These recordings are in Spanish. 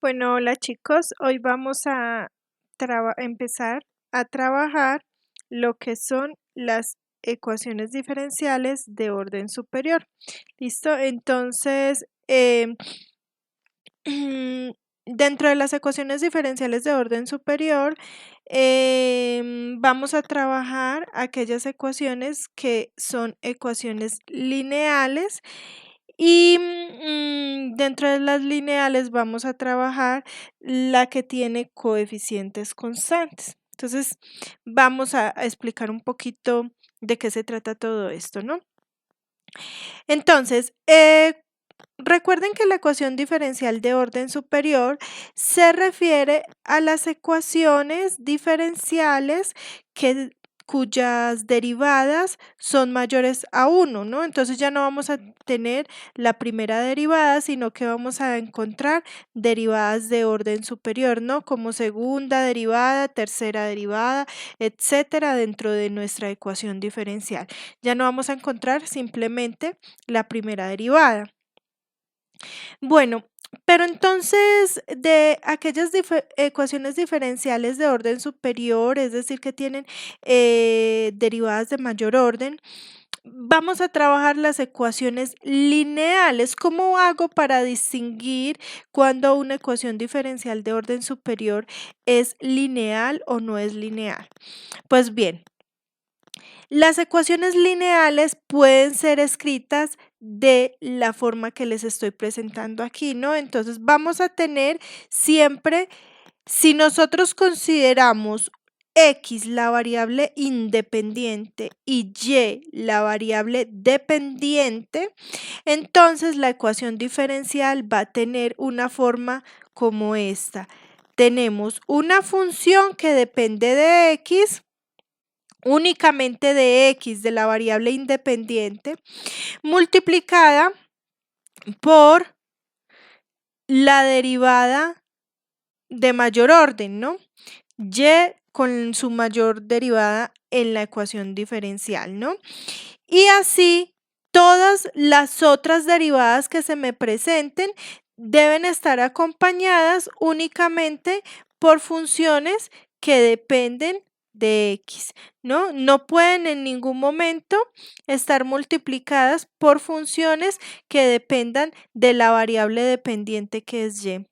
Bueno, hola chicos, hoy vamos a empezar a trabajar lo que son las ecuaciones diferenciales de orden superior. ¿Listo? Entonces, dentro de las ecuaciones diferenciales de orden superior, vamos a trabajar aquellas ecuaciones que son ecuaciones lineales y dentro de las lineales vamos a trabajar la que tiene coeficientes constantes. Entonces, vamos a explicar un poquito de qué se trata todo esto, ¿no? Entonces, recuerden que la ecuación diferencial de orden superior se refiere a las ecuaciones diferenciales cuyas derivadas son mayores a 1, ¿no? Entonces ya no vamos a tener la primera derivada, sino que vamos a encontrar derivadas de orden superior, ¿no? Como segunda derivada, tercera derivada, etcétera, dentro de nuestra ecuación diferencial. Ya no vamos a encontrar simplemente la primera derivada. Bueno, pero entonces de aquellas ecuaciones diferenciales de orden superior, es decir, que tienen derivadas de mayor orden, vamos a trabajar las ecuaciones lineales. ¿Cómo hago para distinguir cuando una ecuación diferencial de orden superior es lineal o no es lineal? Pues bien, las ecuaciones lineales pueden ser escritas de la forma que les estoy presentando aquí, ¿no? Entonces vamos a tener siempre, si nosotros consideramos X la variable independiente y Y la variable dependiente, entonces la ecuación diferencial va a tener una forma como esta. Tenemos una función que depende de X, únicamente de X, de la variable independiente, multiplicada por la derivada de mayor orden, ¿no? Y con su mayor derivada en la ecuación diferencial, ¿no? Y así todas las otras derivadas que se me presenten deben estar acompañadas únicamente por funciones que dependen de X, ¿no? No pueden en ningún momento estar multiplicadas por funciones que dependan de la variable dependiente que es Y.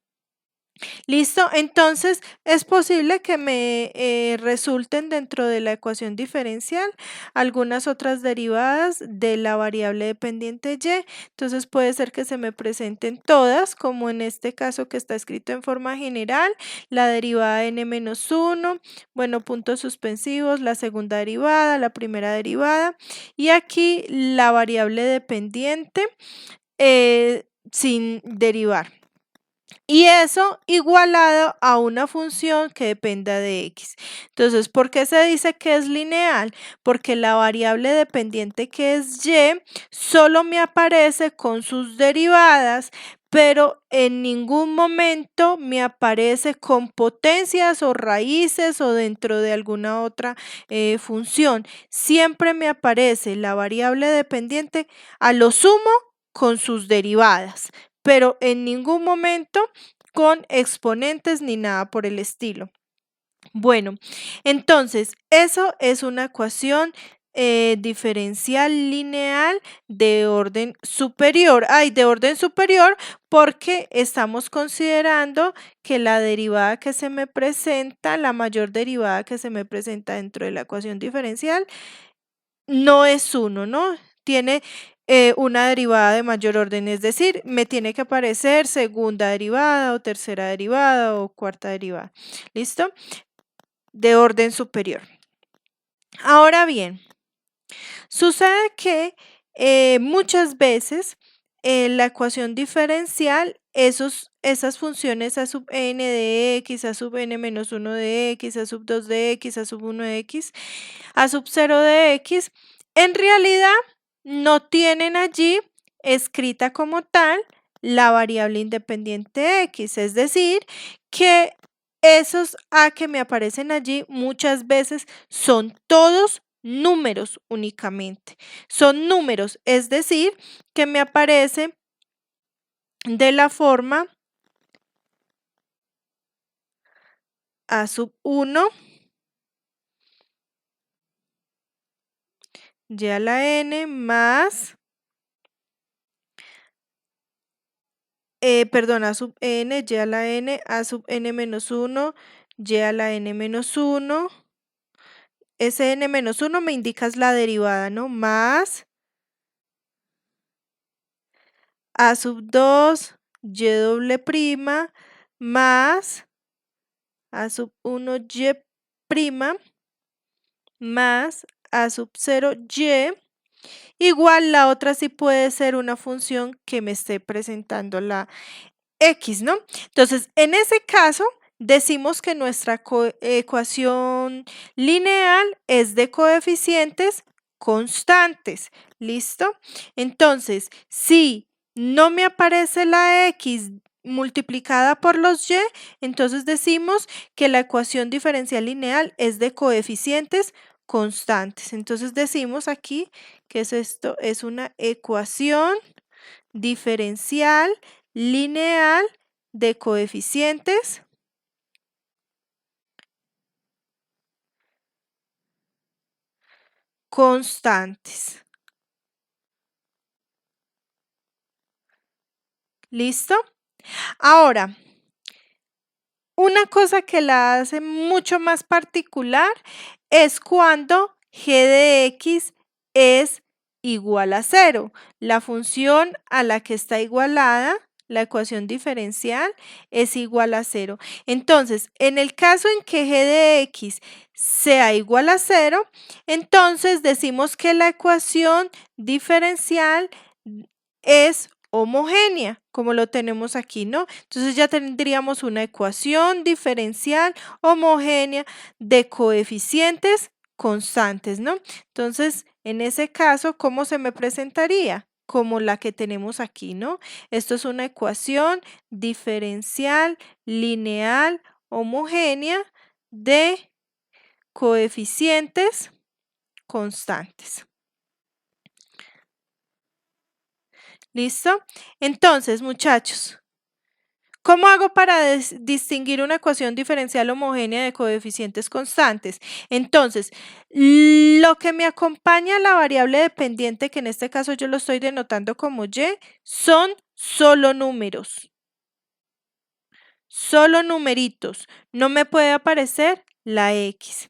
¿Listo? Entonces, es posible que me resulten dentro de la ecuación diferencial algunas otras derivadas de la variable dependiente Y. Entonces, puede ser que se me presenten todas, como en este caso que está escrito en forma general, la derivada de n-1, bueno, puntos suspensivos, la segunda derivada, la primera derivada, y aquí la variable dependiente sin derivar. Y eso igualado a una función que dependa de X. Entonces, ¿por qué se dice que es lineal? Porque la variable dependiente que es Y solo me aparece con sus derivadas, pero en ningún momento me aparece con potencias o raíces o dentro de alguna otra función. Siempre me aparece la variable dependiente a lo sumo con sus derivadas, pero en ningún momento con exponentes ni nada por el estilo. Bueno, entonces, eso es una ecuación diferencial lineal de orden superior. De orden superior porque estamos considerando que la derivada que se me presenta, la mayor derivada que se me presenta dentro de la ecuación diferencial, no es 1, ¿no? Tiene una derivada de mayor orden, es decir, me tiene que aparecer segunda derivada o tercera derivada o cuarta derivada. ¿Listo? De orden superior. Ahora bien, sucede que muchas veces la ecuación diferencial, esas funciones a sub n de x, a sub n-1 de x, a sub 2 de x, a sub 1 de x, a sub 0 de x, en realidad no tienen allí escrita como tal la variable independiente x, es decir, que esos a que me aparecen allí muchas veces son todos números únicamente. Son números, es decir, que me aparece de la forma a sub 1 y a la n más, a sub n, y a la n, a sub n menos 1, y a la n menos 1. Ese n menos 1 me indicas la derivada, ¿no? Más a sub 2, y doble prima, más a sub 1, y prima, más a sub 0, y. Igual la otra sí puede ser una función que me esté presentando la x, ¿no? Entonces, en ese caso, decimos que nuestra ecuación lineal es de coeficientes constantes. ¿Listo? Entonces, si no me aparece la x multiplicada por los y, entonces decimos que la ecuación diferencial lineal es de coeficientes constantes. Entonces decimos aquí que esto es una ecuación diferencial lineal de coeficientes constantes. ¿Listo? Ahora, una cosa que la hace mucho más particular es cuando g de x es igual a 0. La función a la que está igualada, la ecuación diferencial, es igual a 0. Entonces, en el caso en que g de x sea igual a 0, entonces decimos que la ecuación diferencial es homogénea, como lo tenemos aquí, ¿no? Entonces ya tendríamos una ecuación diferencial homogénea de coeficientes constantes, ¿no? Entonces, en ese caso, ¿cómo se me presentaría? Como la que tenemos aquí, ¿no? Esto es una ecuación diferencial lineal homogénea de coeficientes constantes. ¿Listo? Entonces, muchachos, ¿cómo hago para distinguir una ecuación diferencial homogénea de coeficientes constantes? Entonces, lo que me acompaña a la variable dependiente, que en este caso yo lo estoy denotando como y, son solo números. Solo numeritos. No me puede aparecer la x.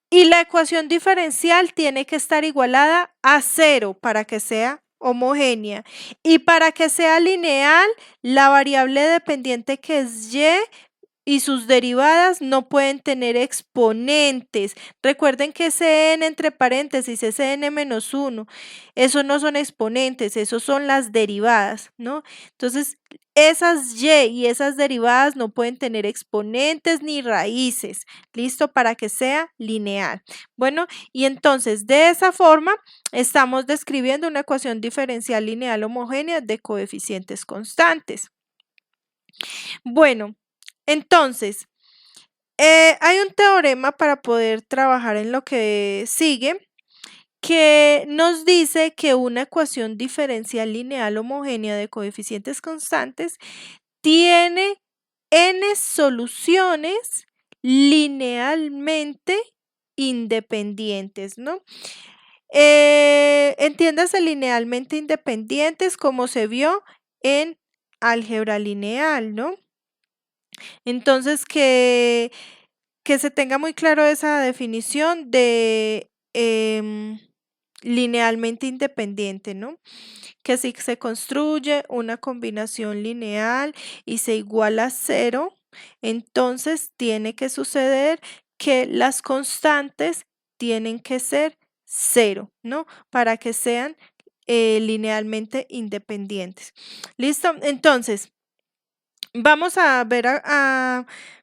Y la ecuación diferencial tiene que estar igualada a 0 para que sea homogénea. Y para que sea lineal, la variable dependiente que es y sus derivadas no pueden tener exponentes. Recuerden que ese n entre paréntesis, ese n menos 1, esos no son exponentes, esos son las derivadas, ¿no? Entonces, esas y esas derivadas no pueden tener exponentes ni raíces, ¿listo? Para que sea lineal. Bueno, y entonces de esa forma estamos describiendo una ecuación diferencial lineal homogénea de coeficientes constantes. Bueno, entonces, hay un teorema para poder trabajar en lo que sigue, que nos dice que una ecuación diferencial lineal homogénea de coeficientes constantes tiene n soluciones linealmente independientes, ¿no? Entiéndase linealmente independientes como se vio en álgebra lineal, ¿no? Entonces, que se tenga muy claro esa definición de linealmente independiente, ¿no? Que si se construye una combinación lineal y se iguala a 0, entonces tiene que suceder que las constantes tienen que ser 0, ¿no? Para que sean linealmente independientes. ¿Listo? Entonces, vamos a ver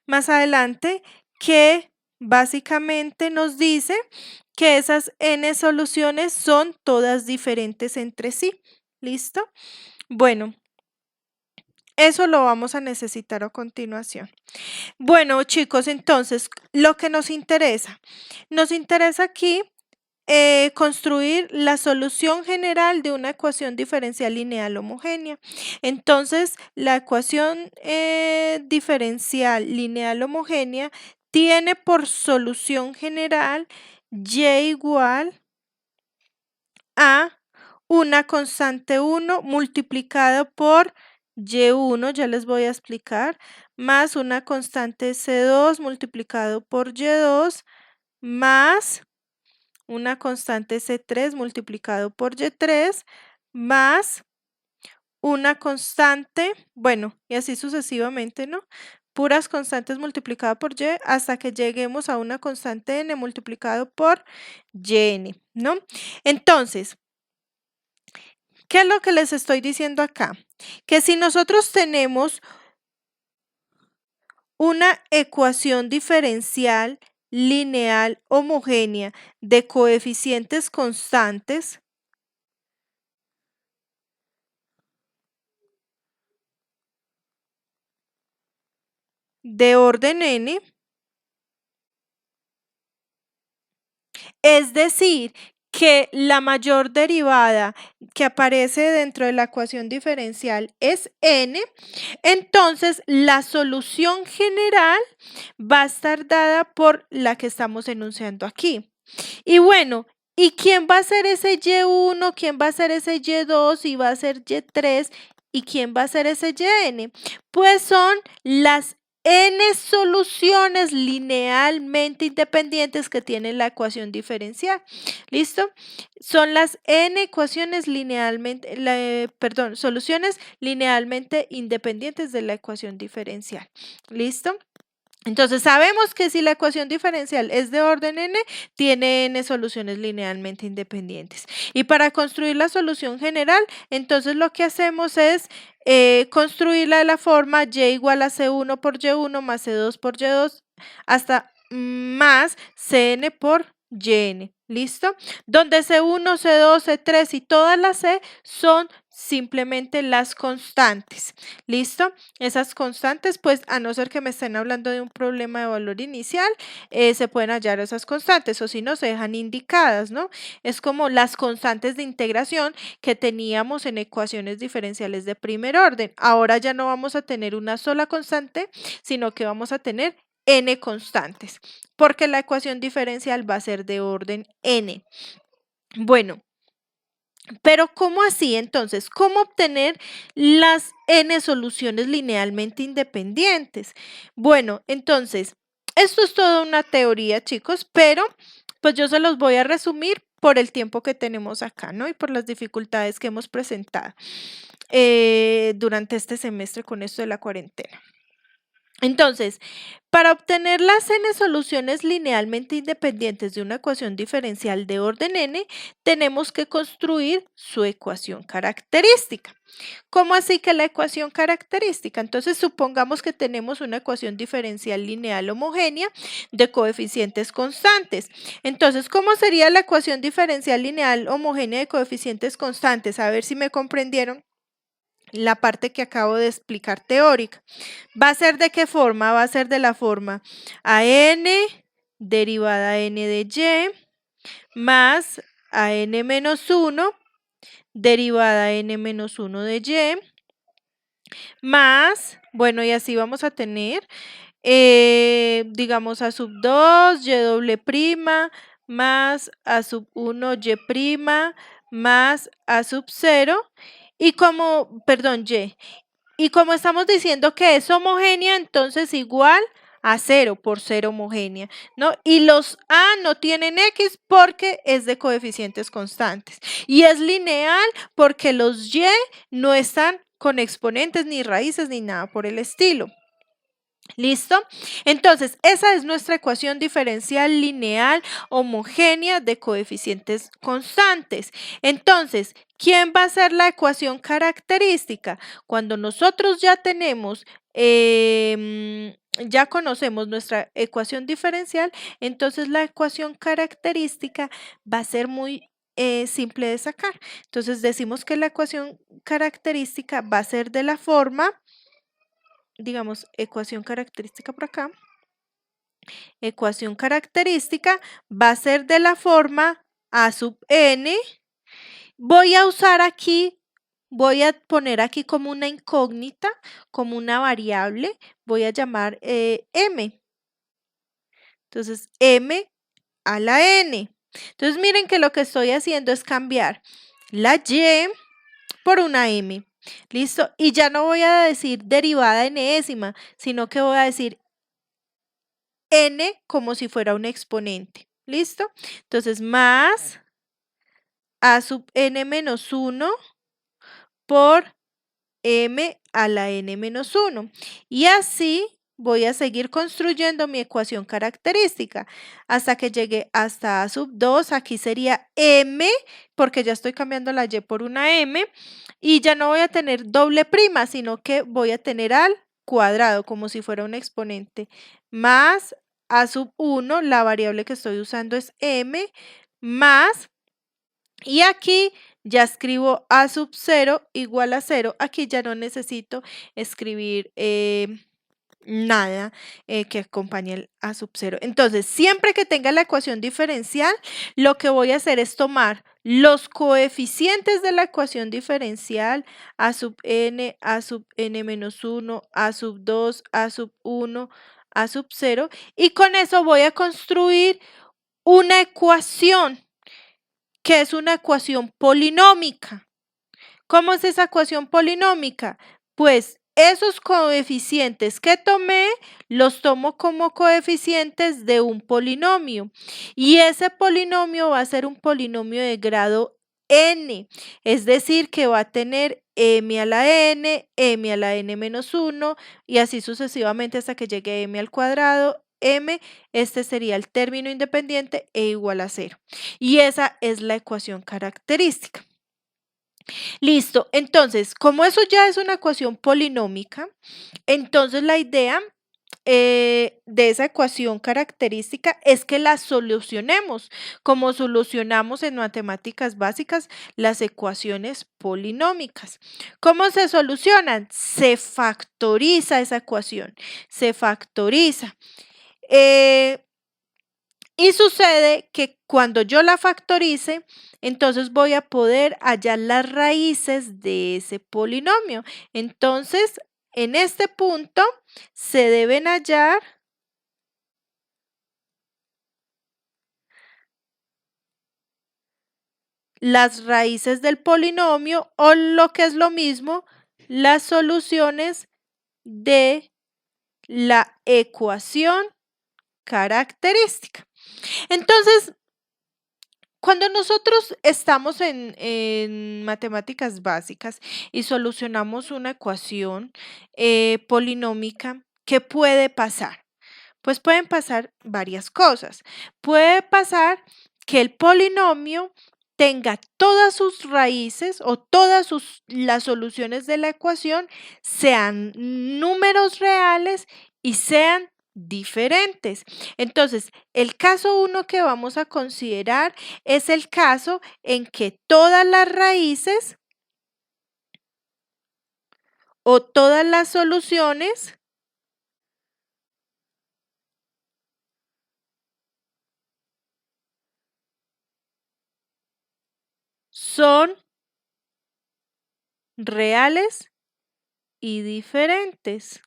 más adelante que básicamente nos dice que esas n soluciones son todas diferentes entre sí. ¿Listo? Bueno, eso lo vamos a necesitar a continuación. Bueno, chicos, entonces, lo que nos interesa aquí construir la solución general de una ecuación diferencial lineal homogénea. Entonces, la ecuación diferencial lineal homogénea tiene por solución general y igual a una constante 1 multiplicado por y1, ya les voy a explicar, más una constante C2 multiplicado por y2, más una constante C3 multiplicado por y3, más una constante, bueno, y así sucesivamente, ¿no? Puras constantes multiplicado por y hasta que lleguemos a una constante n multiplicado por yn, ¿no? Entonces, ¿qué es lo que les estoy diciendo acá? Que si nosotros tenemos una ecuación diferencial lineal homogénea de coeficientes constantes, de orden n, es decir, que la mayor derivada que aparece dentro de la ecuación diferencial es n, entonces la solución general va a estar dada por la que estamos enunciando aquí. Y bueno, ¿y quién va a ser ese y1? ¿Quién va a ser ese y2? ¿Y va a ser y3? ¿Y quién va a ser ese yn? Pues son las n soluciones linealmente independientes que tiene la ecuación diferencial. ¿Listo? Son las n ecuaciones linealmente, soluciones linealmente independientes de la ecuación diferencial. ¿Listo? Entonces sabemos que si la ecuación diferencial es de orden n, tiene n soluciones linealmente independientes. Y para construir la solución general, entonces lo que hacemos es construirla de la forma y igual a C1 por Y1 más C2 por Y2 hasta más Cn por Yn. ¿Listo? Donde C1, C2, C3 y todas las C son simplemente las constantes. ¿Listo? Esas constantes, pues a no ser que me estén hablando de un problema de valor inicial, se pueden hallar esas constantes o si no se dejan indicadas, ¿no? Es como las constantes de integración que teníamos en ecuaciones diferenciales de primer orden. Ahora ya no vamos a tener una sola constante, sino que vamos a tener n constantes, porque la ecuación diferencial va a ser de orden n. Bueno, pero ¿cómo así entonces? ¿Cómo obtener las n soluciones linealmente independientes? Bueno, entonces, esto es toda una teoría, chicos, pero pues yo se los voy a resumir por el tiempo que tenemos acá, ¿no? Y por las dificultades que hemos presentado durante este semestre con esto de la cuarentena. Entonces, para obtener las n soluciones linealmente independientes de una ecuación diferencial de orden n, tenemos que construir su ecuación característica. ¿Cómo así que la ecuación característica? Entonces, supongamos que tenemos una ecuación diferencial lineal homogénea de coeficientes constantes. Entonces, ¿cómo sería la ecuación diferencial lineal homogénea de coeficientes constantes? A ver si me comprendieron la parte que acabo de explicar teórica. ¿Va a ser de qué forma? Va a ser de la forma a(n) derivada n de y más a(n menos 1) derivada n menos 1 de y más, bueno, y así vamos a tener, digamos, a sub 2 y doble prima más a sub 1 y prima más a sub 0 y como, perdón, y como estamos diciendo que es homogénea, entonces igual a 0 por ser homogénea, ¿no? Y los A no tienen X porque es de coeficientes constantes. Y es lineal porque los Y no están con exponentes ni raíces ni nada por el estilo. ¿Listo? Entonces, esa es nuestra ecuación diferencial lineal homogénea de coeficientes constantes. Entonces, ¿quién va a ser la ecuación característica? Cuando nosotros ya tenemos, ya conocemos nuestra ecuación diferencial, entonces la ecuación característica va a ser muy simple de sacar. Entonces, decimos que la ecuación característica va a ser de la forma, digamos, ecuación característica por acá. Ecuación característica va a ser de la forma a sub n. Voy a usar aquí, voy a poner aquí como una incógnita, como una variable, voy a llamar m. Entonces, m a la n. Entonces, miren que lo que estoy haciendo es cambiar la y por una m. ¿Listo? Y ya no voy a decir derivada enésima, sino que voy a decir n como si fuera un exponente. ¿Listo? Entonces, más a sub n menos 1 por m a la n menos 1. Y así voy a seguir construyendo mi ecuación característica hasta que llegue hasta a sub 2. Aquí sería m, porque ya estoy cambiando la y por una m. Y ya no voy a tener doble prima, sino que voy a tener al cuadrado, como si fuera un exponente, más a sub 1, la variable que estoy usando es m, más, y aquí ya escribo a sub 0 igual a 0. Aquí ya no necesito escribir nada que acompañe el a sub 0. Entonces, siempre que tenga la ecuación diferencial, lo que voy a hacer es tomar los coeficientes de la ecuación diferencial, a sub n menos 1, a sub 2, a sub 1, a sub 0, y con eso voy a construir una ecuación que es una ecuación polinómica. ¿Cómo es esa ecuación polinómica? Pues esos coeficientes que tomé, los tomo como coeficientes de un polinomio. Y ese polinomio va a ser un polinomio de grado n, es decir, que va a tener m a la n menos 1, y así sucesivamente hasta que llegue a m al cuadrado, m, este sería el término independiente e igual a 0. Y esa es la ecuación característica. Listo, entonces, como eso ya es una ecuación polinómica, entonces la idea de esa ecuación característica es que la solucionemos, como solucionamos en matemáticas básicas las ecuaciones polinómicas. ¿Cómo se solucionan? Se factoriza esa ecuación, se factoriza. Y sucede que cuando yo la factorice, entonces voy a poder hallar las raíces de ese polinomio. Entonces, en este punto se deben hallar las raíces del polinomio, o lo que es lo mismo, las soluciones de la ecuación característica. Entonces, cuando nosotros estamos en matemáticas básicas y solucionamos una ecuación polinómica, ¿qué puede pasar? Pues pueden pasar varias cosas. Puede pasar que el polinomio tenga todas sus raíces o todas las soluciones de la ecuación sean números reales y sean diferentes. Entonces, el caso 1 que vamos a considerar es el caso en que todas las raíces o todas las soluciones son reales y diferentes.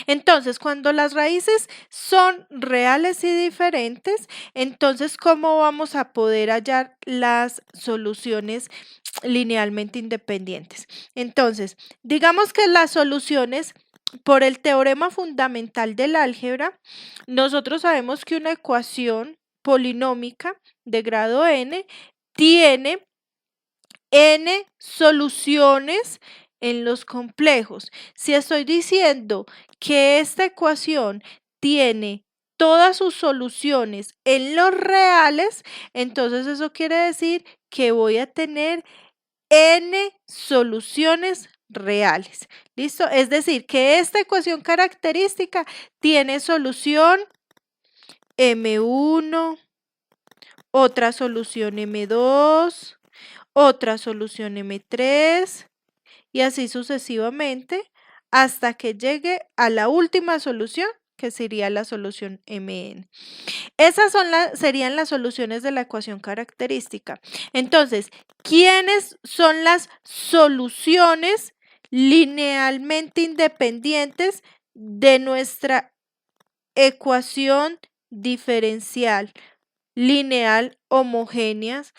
Entonces, cuando las raíces son reales y diferentes, entonces, ¿cómo vamos a poder hallar las soluciones linealmente independientes? Entonces, digamos que las soluciones, por el teorema fundamental del álgebra, nosotros sabemos que una ecuación polinómica de grado n tiene n soluciones en los complejos. Si estoy diciendo que esta ecuación tiene todas sus soluciones en los reales, entonces eso quiere decir que voy a tener n soluciones reales. ¿Listo? Es decir, que esta ecuación característica tiene solución m1, otra solución m2, otra solución m3, y así sucesivamente hasta que llegue a la última solución, que sería la solución mn. Esas serían las soluciones de la ecuación característica. Entonces, ¿quiénes son las soluciones linealmente independientes de nuestra ecuación diferencial lineal homogéneas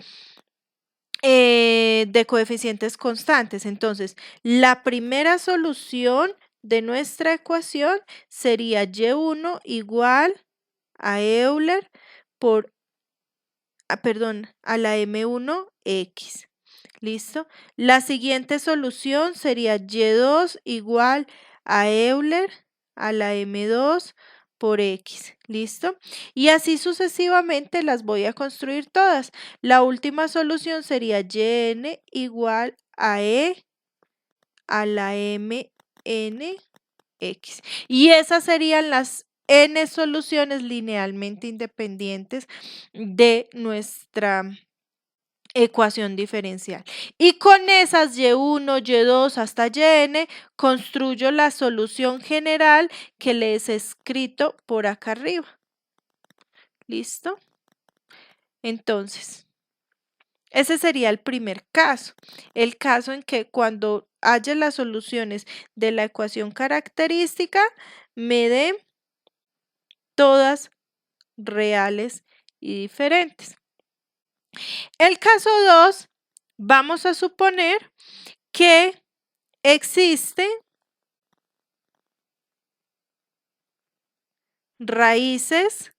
de coeficientes constantes. Entonces, la primera solución de nuestra ecuación sería y1 igual a Euler por, a la M1X. ¿Listo? La siguiente solución sería Y2 igual a Euler a la M2 por X. ¿Listo? Y así sucesivamente las voy a construir todas. La última solución sería YN igual a E a la MNX. Y esas serían las N soluciones linealmente independientes de nuestra ecuación diferencial. Y con esas Y1, Y2 hasta Yn construyo la solución general que les he escrito por acá arriba. ¿Listo? Entonces, ese sería el primer caso. El caso en que cuando haya las soluciones de la ecuación característica, me den todas reales y diferentes. El caso 2, vamos a suponer que existen raíces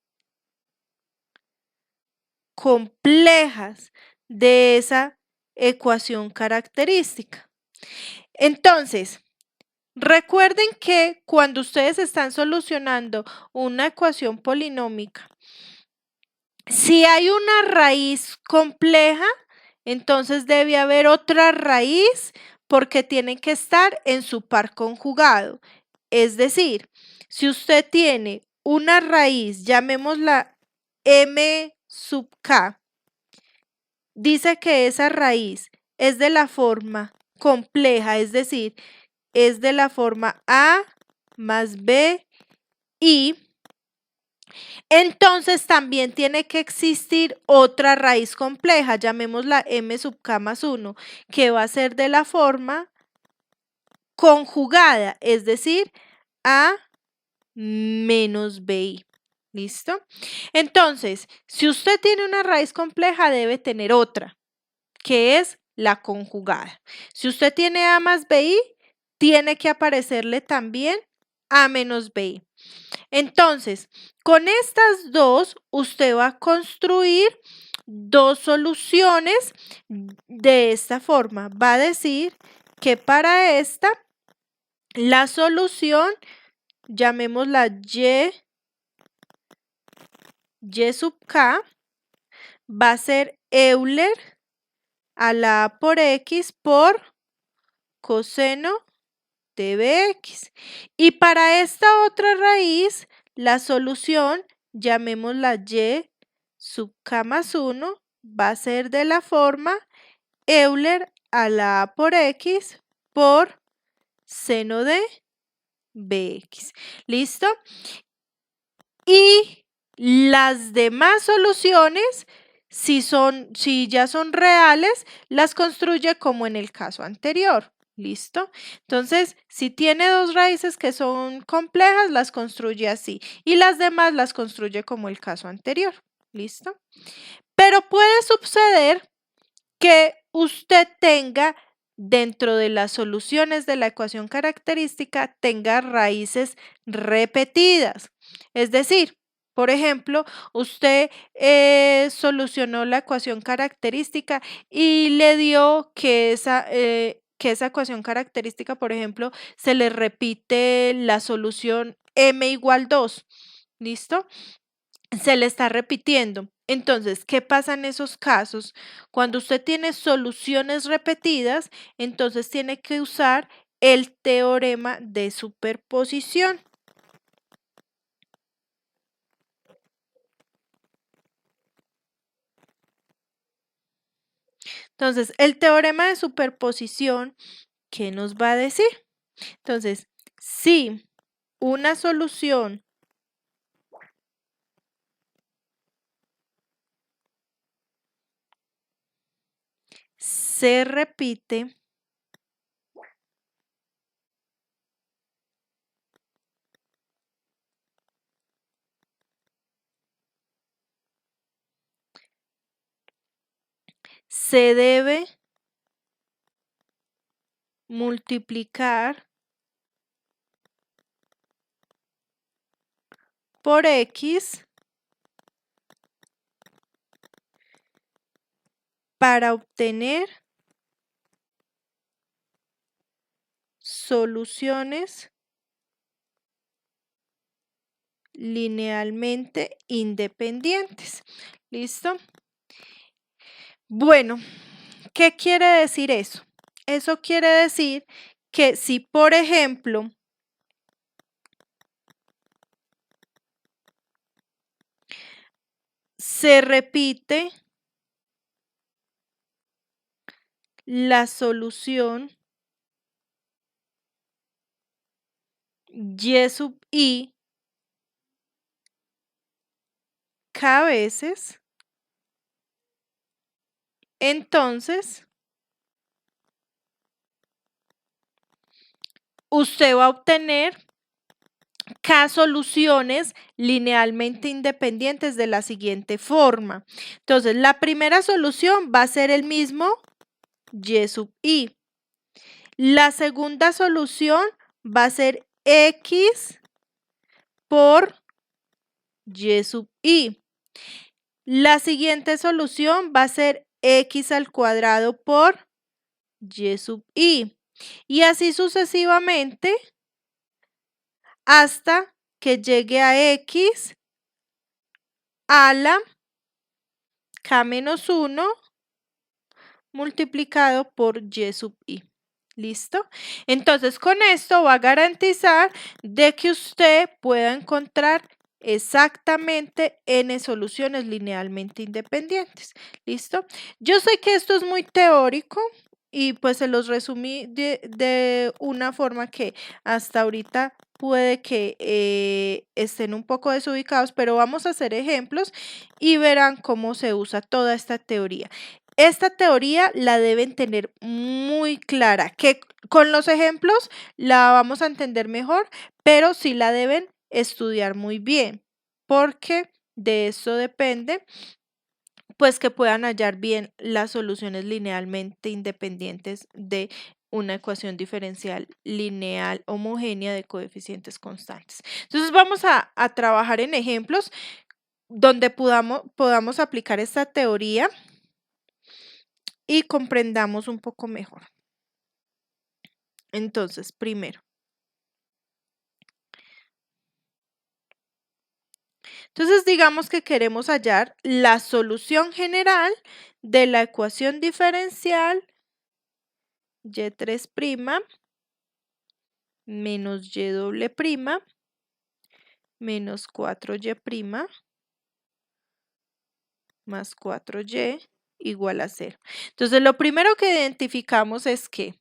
complejas de esa ecuación característica. Entonces, recuerden que cuando ustedes están solucionando una ecuación polinómica, si hay una raíz compleja, entonces debe haber otra raíz porque tienen que estar en su par conjugado. Es decir, si usted tiene una raíz, llamémosla m sub k, dice que esa raíz es de la forma compleja, es decir, es de la forma a más b y entonces también tiene que existir otra raíz compleja, llamémosla m sub k más 1, que va a ser de la forma conjugada, es decir, a menos bi. ¿Listo? Entonces, si usted tiene una raíz compleja, debe tener otra, que es la conjugada. Si usted tiene a más bi, tiene que aparecerle también a menos bi. Entonces, con estas dos, usted va a construir dos soluciones de esta forma. Va a decir que para esta, la solución, llamémosla y sub k, va a ser Euler a la a por x por coseno de bx. Y para esta otra raíz, la solución, llamémosla y sub k más 1, va a ser de la forma Euler a la a por x por seno de bx. ¿Listo? Y las demás soluciones, si ya son reales, las construye como en el caso anterior. ¿Listo? Entonces, si tiene dos raíces que son complejas, las construye así. Y las demás las construye como el caso anterior. ¿Listo? Pero puede suceder que usted tenga dentro de las soluciones de la ecuación característica, tenga raíces repetidas. Es decir, por ejemplo, usted solucionó la ecuación característica y le dio que esa ecuación característica, por ejemplo, se le repite la solución m igual 2. ¿Listo? Se le está repitiendo. Entonces, ¿qué pasa en esos casos? Cuando usted tiene soluciones repetidas, entonces tiene que usar el teorema de superposición. Entonces, el teorema de superposición, ¿qué nos va a decir? Entonces, si una solución se repite se debe multiplicar por X para obtener soluciones linealmente independientes. ¿Listo? Bueno, ¿qué quiere decir eso? Eso quiere decir que si, por ejemplo, se repite la solución y sub i k veces, entonces usted va a obtener k soluciones linealmente independientes de la siguiente forma. Entonces, la primera solución va a ser el mismo y sub i. La segunda solución va a ser x por y sub i. La siguiente solución va a ser x al cuadrado por y sub i. Y así sucesivamente hasta que llegue a x a la k-1 multiplicado por y sub i. ¿Listo? Entonces, con esto va a garantizar de que usted pueda encontrar exactamente n soluciones linealmente independientes. ¿Listo? Yo sé que esto es muy teórico y pues se los resumí de una forma que hasta ahorita puede que estén un poco desubicados, pero vamos a hacer ejemplos y verán cómo se usa toda esta teoría. Esta teoría la deben tener muy clara, que con los ejemplos la vamos a entender mejor, pero sí la deben estudiar muy bien, porque de eso depende, pues que puedan hallar bien las soluciones linealmente independientes de una ecuación diferencial lineal homogénea de coeficientes constantes. Entonces vamos a trabajar en ejemplos donde podamos aplicar esta teoría y comprendamos un poco mejor. Entonces, primero. Entonces, digamos que queremos hallar la solución general de la ecuación diferencial y3' menos y' menos 4y' más 4y igual a 0. Entonces, lo primero que identificamos es que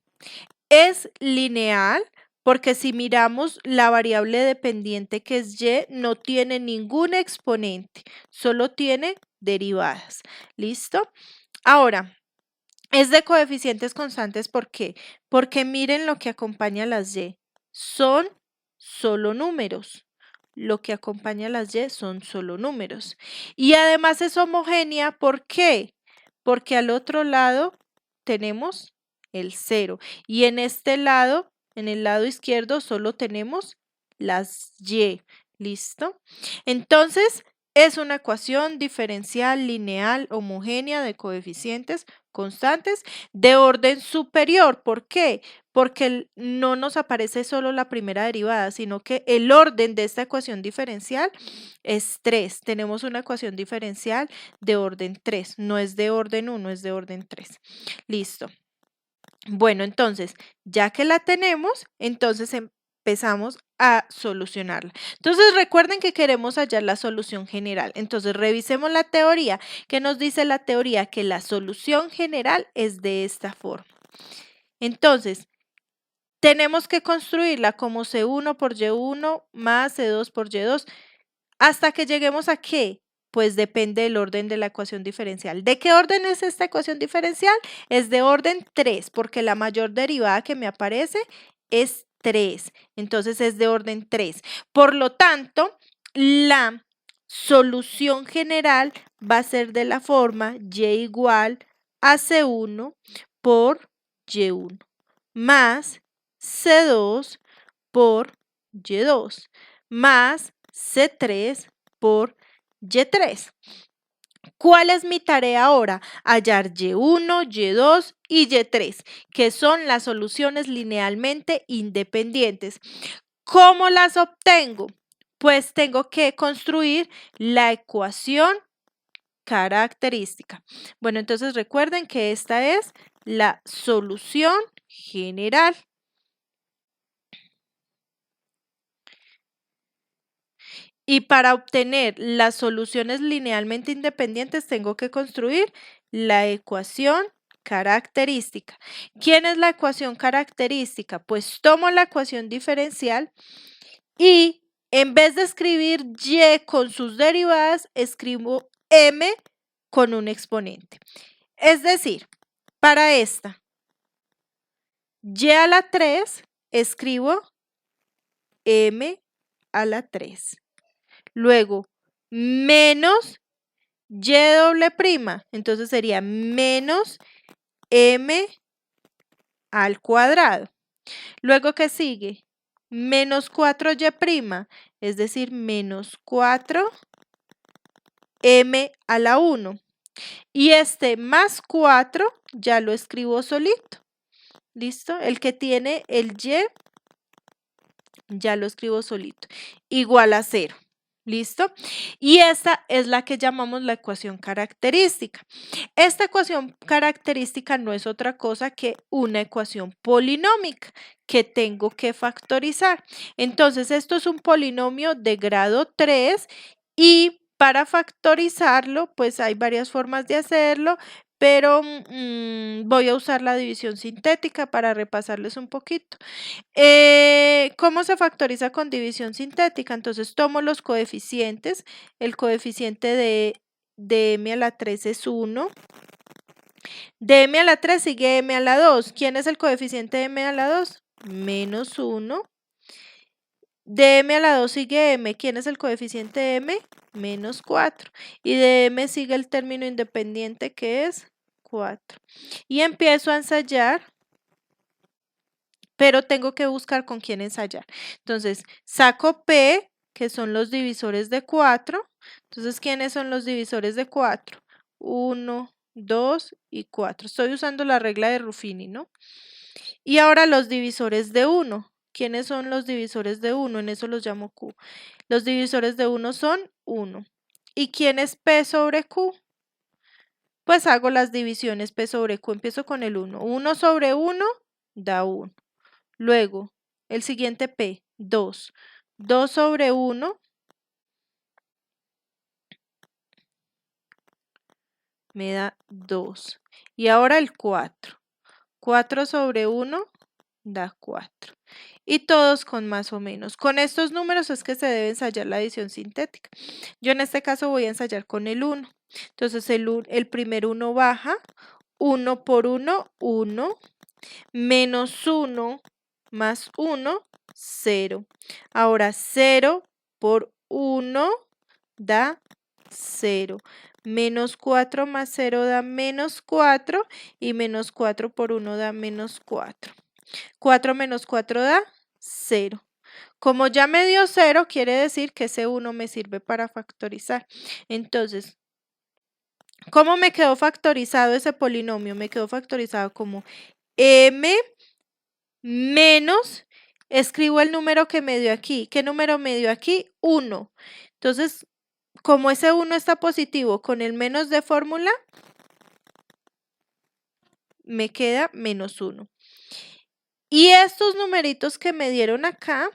es lineal, porque si miramos la variable dependiente que es y, no tiene ningún exponente, solo tiene derivadas. ¿Listo? Ahora, es de coeficientes constantes, ¿por qué? Porque miren lo que acompaña a las y. Son solo números. Lo que acompaña a las y son solo números. Y además es homogénea, ¿por qué? Porque al otro lado tenemos el 0. Y en este lado, en el lado izquierdo, solo tenemos las y. ¿Listo? Entonces, es una ecuación diferencial lineal homogénea de coeficientes constantes de orden superior. ¿Por qué? Porque no nos aparece solo la primera derivada, sino que el orden de esta ecuación diferencial es 3. Tenemos una ecuación diferencial de orden 3, no es de orden 1, es de orden 3. Listo. Bueno, entonces, ya que la tenemos, entonces empezamos a solucionarla. Entonces, recuerden que queremos hallar la solución general. Entonces, revisemos la teoría. ¿Qué nos dice la teoría? Que la solución general es de esta forma. Entonces, tenemos que construirla como C1 por Y1 más C2 por Y2 hasta que lleguemos a ¿qué? Pues depende del orden de la ecuación diferencial. ¿De qué orden es esta ecuación diferencial? Es de orden 3, porque la mayor derivada que me aparece es 3. Entonces es de orden 3. Por lo tanto, la solución general va a ser de la forma y igual AC1 por Y1 más C2 por Y2 más C3 por Y3. ¿Cuál es mi tarea ahora? Hallar Y1, Y2 y Y3, que son las soluciones linealmente independientes. ¿Cómo las obtengo? Pues tengo que construir la ecuación característica. Bueno, entonces recuerden que esta es la solución general. Y para obtener las soluciones linealmente independientes tengo que construir la ecuación característica. ¿Quién es la ecuación característica? Pues tomo la ecuación diferencial y en vez de escribir y con sus derivadas, escribo m con un exponente. Es decir, para esta y a la 3 escribo m a la 3. Luego, menos y doble prima, entonces sería menos m al cuadrado. Luego, ¿qué sigue? Menos 4y prima, es decir, menos 4m a la 1. Y este más 4 ya lo escribo solito. ¿Listo? El que tiene el y ya lo escribo solito. Igual a 0. ¿Listo? Y esta es la que llamamos la ecuación característica. Esta ecuación característica no es otra cosa que una ecuación polinómica que tengo que factorizar. Entonces, esto es un polinomio de grado 3 y para factorizarlo, pues hay varias formas de hacerlo, pero voy a usar la división sintética para repasarles un poquito. ¿Cómo se factoriza con división sintética? Entonces tomo los coeficientes. El coeficiente de m a la 3 es 1. De m a la 3 sigue m a la 2. ¿Quién es el coeficiente de m a la 2? Menos 1. De m a la 2 sigue m. ¿Quién es el coeficiente de m? Menos 4. Y de m sigue el término independiente que es 4. Y empiezo a ensayar, pero tengo que buscar con quién ensayar. Entonces, saco P, que son los divisores de 4. Entonces, ¿quiénes son los divisores de 4? 1, 2 y 4. Estoy usando la regla de Ruffini, ¿no? Y ahora los divisores de 1. ¿Quiénes son los divisores de 1? En eso los llamo Q. Los divisores de 1 son 1. ¿Y quién es P sobre Q? Pues hago las divisiones P sobre Q. Empiezo con el 1. 1 sobre 1 da 1. Luego, el siguiente P, 2. 2 sobre 1 me da 2. Y ahora el 4. 4 sobre 1 da 4. Y todos con más o menos. Con estos números es que se debe ensayar la adición sintética. Yo en este caso voy a ensayar con el 1. Entonces el primer 1 baja. 1 por 1, 1. Menos 1 más 1, 0. Ahora 0 por 1 da 0. Menos 4 más 0 da menos 4 y menos 4 por 1 da menos 4. 4 menos 4 da 0. Como ya me dio 0, quiere decir que ese 1 me sirve para factorizar. Entonces, ¿cómo me quedó factorizado ese polinomio? Me quedó factorizado como m menos, escribo el número que me dio aquí. ¿Qué número me dio aquí? 1. Entonces, como ese 1 está positivo con el menos de fórmula, me queda menos 1. Y estos numeritos que me dieron acá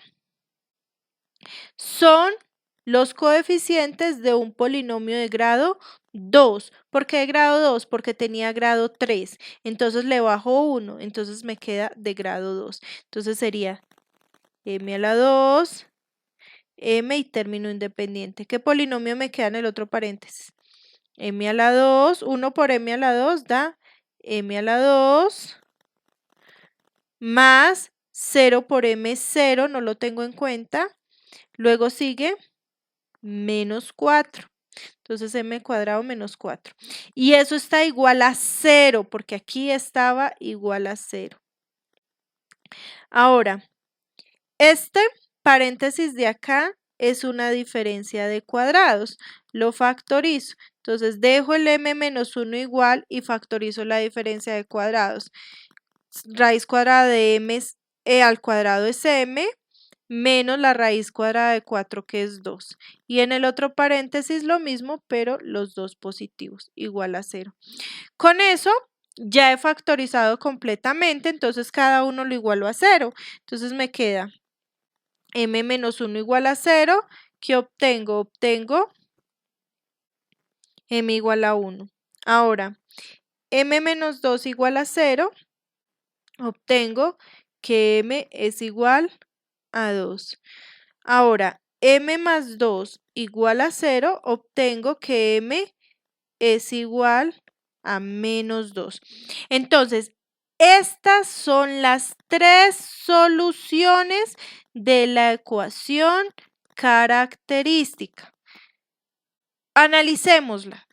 son los coeficientes de un polinomio de grado 2. ¿Por qué de grado 2? Porque tenía grado 3. Entonces le bajo 1. Entonces me queda de grado 2. Entonces sería m a la 2, m y término independiente. ¿Qué polinomio me queda en el otro paréntesis? M a la 2, 1 por m a la 2 da m a la 2 más 0 por m, 0, no lo tengo en cuenta. Luego sigue menos 4. Entonces m cuadrado menos 4. Y eso está igual a 0, porque aquí estaba igual a 0. Ahora, este paréntesis de acá es una diferencia de cuadrados. Lo factorizo. Entonces, dejo el m menos 1 igual y factorizo la diferencia de cuadrados. Raíz cuadrada de m al cuadrado es m, menos la raíz cuadrada de 4, que es 2. Y en el otro paréntesis lo mismo, pero los dos positivos, igual a 0. Con eso ya he factorizado completamente, entonces cada uno lo igualo a 0. Entonces me queda m menos 1 igual a 0. ¿Qué obtengo? Obtengo m igual a 1. Ahora, m menos 2 igual a 0. Obtengo que m es igual a 2. Ahora, m más 2 igual a 0, obtengo que m es igual a menos 2. Entonces, estas son las tres soluciones de la ecuación característica. Analicémosla.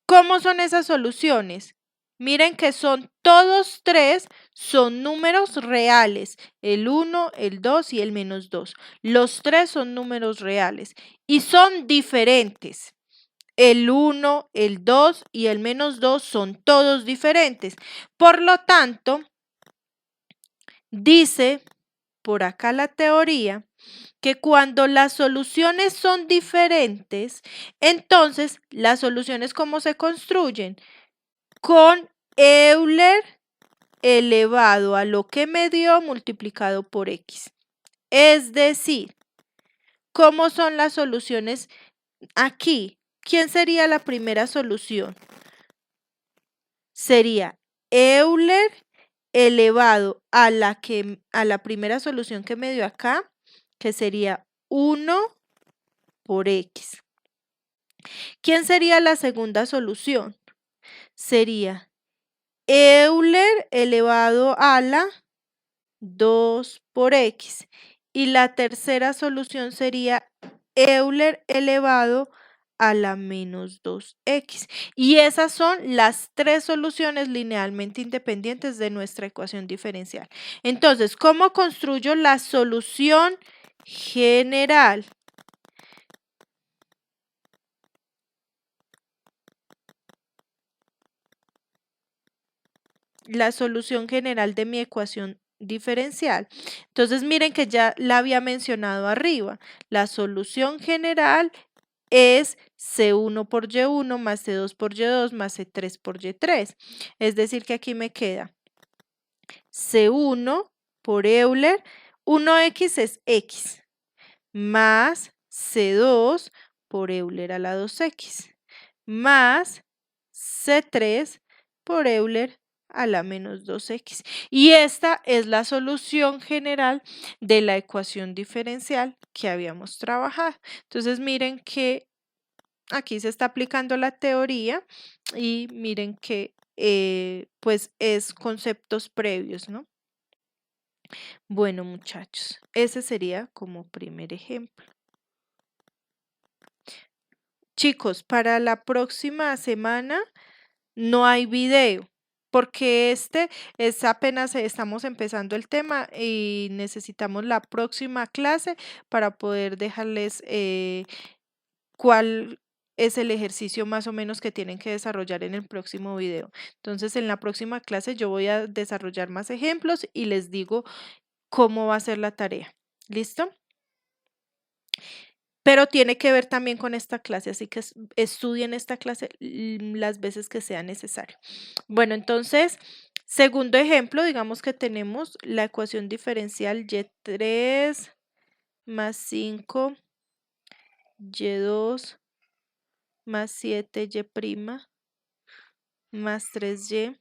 ¿Cómo son esas soluciones? Miren que todos tres son números reales, el 1, el 2 y el menos 2. Los tres son números reales y son diferentes. El 1, el 2 y el menos 2 son todos diferentes. Por lo tanto, dice por acá la teoría que cuando las soluciones son diferentes, entonces las soluciones ¿cómo se construyen? Con Euler elevado a lo que me dio multiplicado por x. Es decir, ¿cómo son las soluciones aquí? ¿Quién sería la primera solución? Sería Euler elevado a la primera solución que me dio acá, que sería 1 por x. ¿Quién sería la segunda solución? Sería Euler elevado a la 2 por x. Y la tercera solución sería Euler elevado a la menos 2x. Y esas son las tres soluciones linealmente independientes de nuestra ecuación diferencial. Entonces, ¿cómo construyo la solución general? La solución general de mi ecuación diferencial. Entonces, miren que ya la había mencionado arriba. La solución general es C1 por Y1 más C2 por Y2 más C3 por Y3. Es decir, que aquí me queda C1 por Euler, 1x es x, más C2 por Euler a la 2x, más C3 por Euler a la menos 2x. Y esta es la solución general de la ecuación diferencial que habíamos trabajado. Entonces miren que aquí se está aplicando la teoría y miren que pues es conceptos previos, ¿no? Bueno, muchachos, ese sería como primer ejemplo. Chicos, para la próxima semana no hay video, porque este es apenas estamos empezando el tema y necesitamos la próxima clase para poder dejarles cuál es el ejercicio más o menos que tienen que desarrollar en el próximo video. Entonces, en la próxima clase yo voy a desarrollar más ejemplos y les digo cómo va a ser la tarea. ¿Listo? Pero tiene que ver también con esta clase, así que estudien esta clase las veces que sea necesario. Bueno, entonces, segundo ejemplo, digamos que tenemos la ecuación diferencial y3 más 5 y2 más 7y' más 3y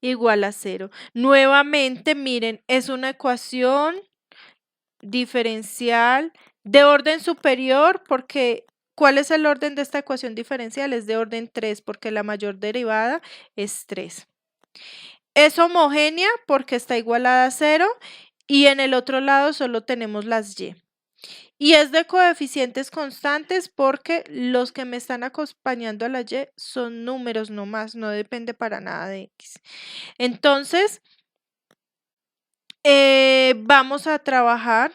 igual a 0. Nuevamente, miren, es una ecuación diferencial de orden superior porque ¿cuál es el orden de esta ecuación diferencial? Es de orden 3 porque la mayor derivada es 3. Es homogénea porque está igualada a 0 y en el otro lado solo tenemos las y. Y es de coeficientes constantes porque los que me están acompañando a la y son números nomás, no depende para nada de x. Entonces, vamos a trabajar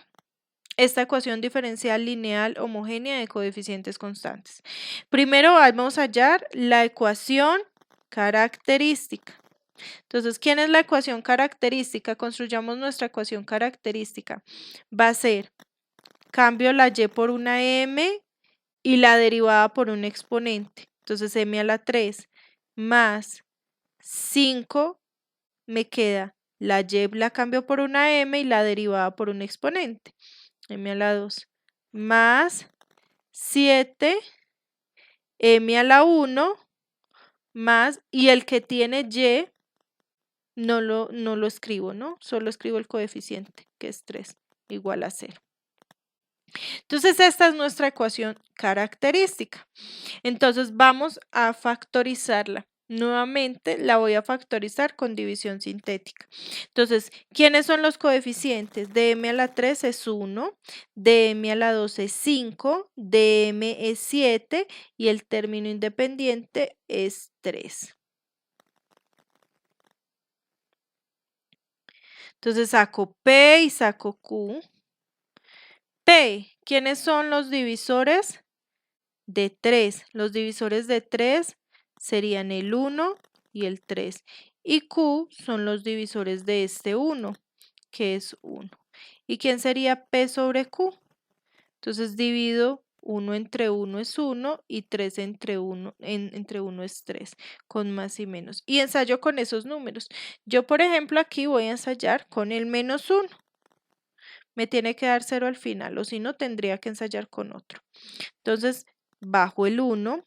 esta ecuación diferencial lineal homogénea de coeficientes constantes. Primero vamos a hallar la ecuación característica. Entonces, ¿quién es la ecuación característica? Construyamos nuestra ecuación característica. Va a ser, cambio la y por una m y la derivada por un exponente. Entonces, m a la 3 más 5 me queda la y la cambio por una m y la derivada por un exponente. M a la 2 más 7 m a la 1 más, y el que tiene y no lo escribo, ¿no? Solo escribo el coeficiente, que es 3, igual a 0. Entonces, esta es nuestra ecuación característica. Entonces, vamos a factorizarla. Nuevamente la voy a factorizar con división sintética. Entonces, ¿quiénes son los coeficientes? De m a la 3 es 1, de m a la 2 es 5, de m es 7 y el término independiente es 3. Entonces, saco P y saco Q. P, ¿quiénes son los divisores? De 3. Los divisores de 3 serían el 1 y el 3. Y Q son los divisores de este 1, que es 1. ¿Y quién sería P sobre Q? Entonces divido 1 entre 1 es 1 y 3 entre 1, entre 1 es 3, con más y menos. Y ensayo con esos números. Yo, por ejemplo, aquí voy a ensayar con el menos 1. Me tiene que dar 0 al final, o si no, tendría que ensayar con otro. Entonces, bajo el 1,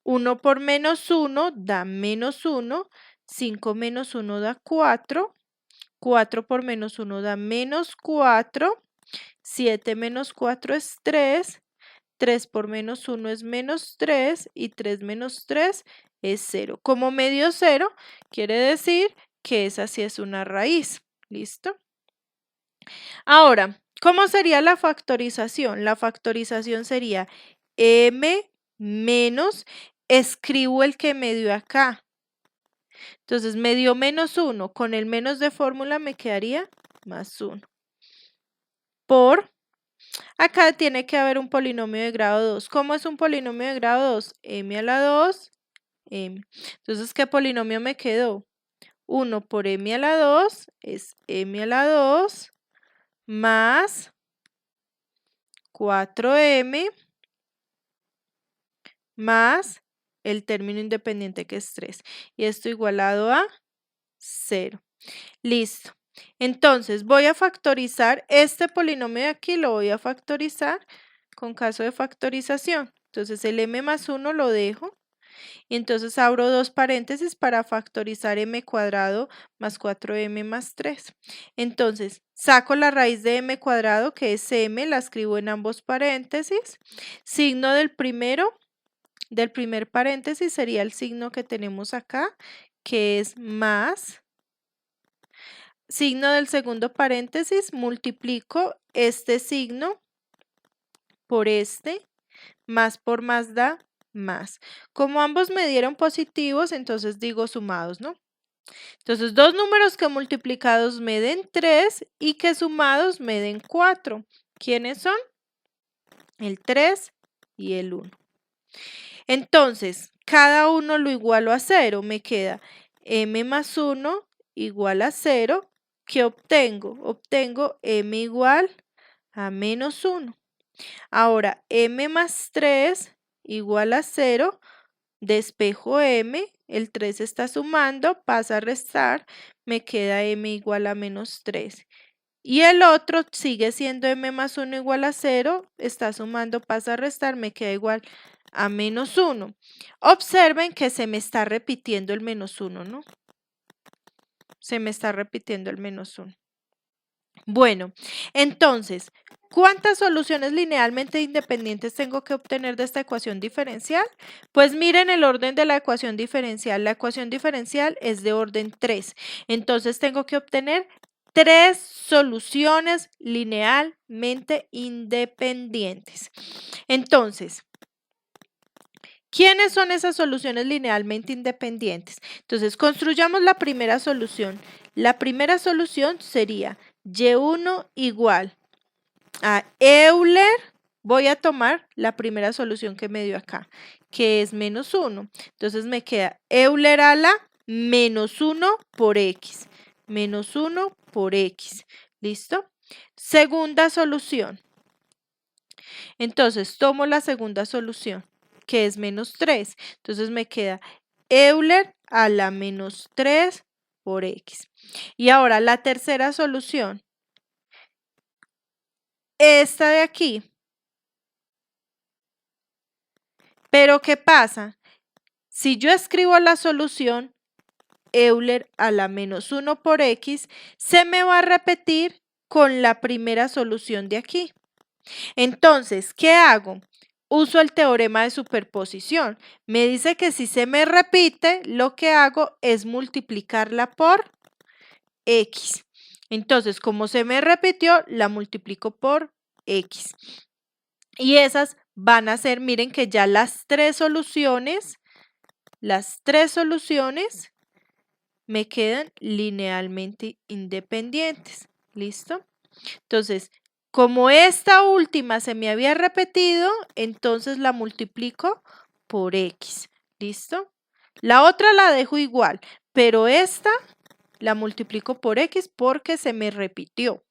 1 por menos 1 da menos 1, 5 menos 1 da 4, 4 por menos 1 da menos 4, 7 menos 4 es 3, 3 por menos 1 es menos 3 y 3 menos 3 es 0. Como me dio 0, quiere decir que esa sí es una raíz. ¿Listo? Ahora, ¿cómo sería la factorización? La factorización sería m menos, escribo el que me dio acá. Entonces, me dio menos 1. Con el menos de fórmula me quedaría más 1. Por, acá tiene que haber un polinomio de grado 2. ¿Cómo es un polinomio de grado 2? M a la 2, m. Entonces, ¿qué polinomio me quedó? 1 por m a la 2 es m a la 2 más 4m más el término independiente que es 3. Y esto igualado a 0. Listo. Entonces voy a factorizar este polinomio de aquí, lo voy a factorizar con caso de factorización. Entonces el m más 1 lo dejo. Y entonces abro dos paréntesis para factorizar m cuadrado más 4m más 3. Entonces saco la raíz de m cuadrado, que es m, la escribo en ambos paréntesis. Signo del primer paréntesis sería el signo que tenemos acá, que es más. Signo del segundo paréntesis, multiplico este signo por este, más por más da más. Como ambos me dieron positivos, entonces digo sumados, ¿no? Entonces, dos números que multiplicados me den 3 y que sumados me den 4. ¿Quiénes son? El 3 y el 1. Entonces, cada uno lo igualo a 0. Me queda m más 1 igual a 0. ¿Qué obtengo? Obtengo m igual a menos 1. Ahora, m más 3 igual a 0. Despejo m, el 3 está sumando, pasa a restar, me queda m igual a menos 3. Y el otro sigue siendo m más 1 igual a 0, está sumando, pasa a restar, me queda igual a menos 1. Observen que se me está repitiendo el menos 1, ¿no? Se me está repitiendo el menos 1. Bueno, entonces, ¿cuántas soluciones linealmente independientes tengo que obtener de esta ecuación diferencial? Pues miren el orden de la ecuación diferencial. La ecuación diferencial es de orden 3. Entonces, tengo que obtener 3 soluciones linealmente independientes. Entonces, ¿quiénes son esas soluciones linealmente independientes? Entonces, construyamos la primera solución. La primera solución sería y1 igual a Euler. Voy a tomar la primera solución que me dio acá, que es menos 1. Entonces me queda Euler a la menos 1 por x. Menos 1 por x. ¿Listo? Segunda solución. Entonces tomo la segunda solución, que es menos 3. Entonces me queda Euler a la menos 3 por x. Y ahora la tercera solución. Esta de aquí. Pero ¿qué pasa? Si yo escribo la solución Euler a la menos 1 por x, se me va a repetir con la primera solución de aquí. Entonces, ¿qué hago? Uso el teorema de superposición. Me dice que si se me repite, lo que hago es multiplicarla por x. Entonces, como se me repitió, la multiplico por x. Y esas van a ser, miren que ya las tres soluciones me quedan linealmente independientes. ¿Listo? Entonces, como esta última se me había repetido, entonces la multiplico por x. ¿Listo? La otra la dejo igual, pero esta la multiplico por x porque se me repitió.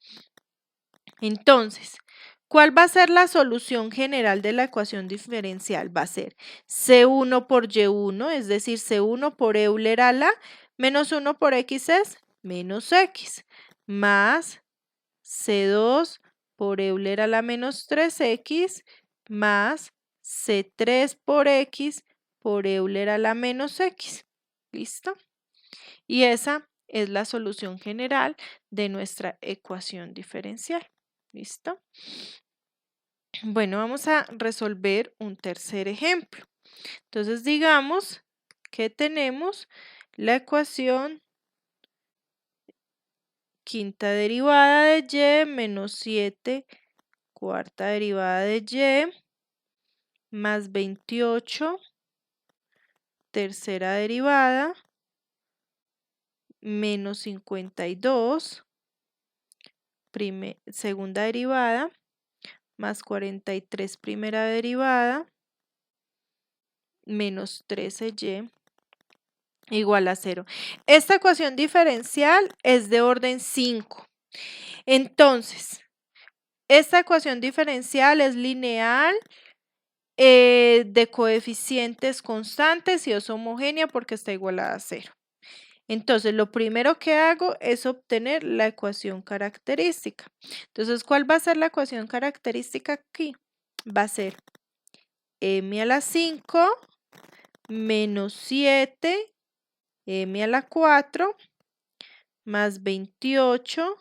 Entonces, ¿cuál va a ser la solución general de la ecuación diferencial? Va a ser C1 por Y1, es decir, C1 por Euler a la menos 1 por X es menos X, más C2 por Euler a la menos 3X, más C3 por X por Euler a la menos X. ¿Listo? Y esa es la solución general de nuestra ecuación diferencial. ¿Listo? Bueno, vamos a resolver un tercer ejemplo. Entonces, digamos que tenemos la ecuación quinta derivada de y menos 7 cuarta derivada de y más 28 tercera derivada menos 52 segunda derivada más 43 primera derivada menos 13y igual a 0. Esta ecuación diferencial es de orden 5. Entonces, esta ecuación diferencial es lineal, de coeficientes constantes y es homogénea porque está igualada a 0. Entonces, lo primero que hago es obtener la ecuación característica. Entonces, ¿cuál va a ser la ecuación característica aquí? Va a ser m a la 5 menos 7 m a la 4 más 28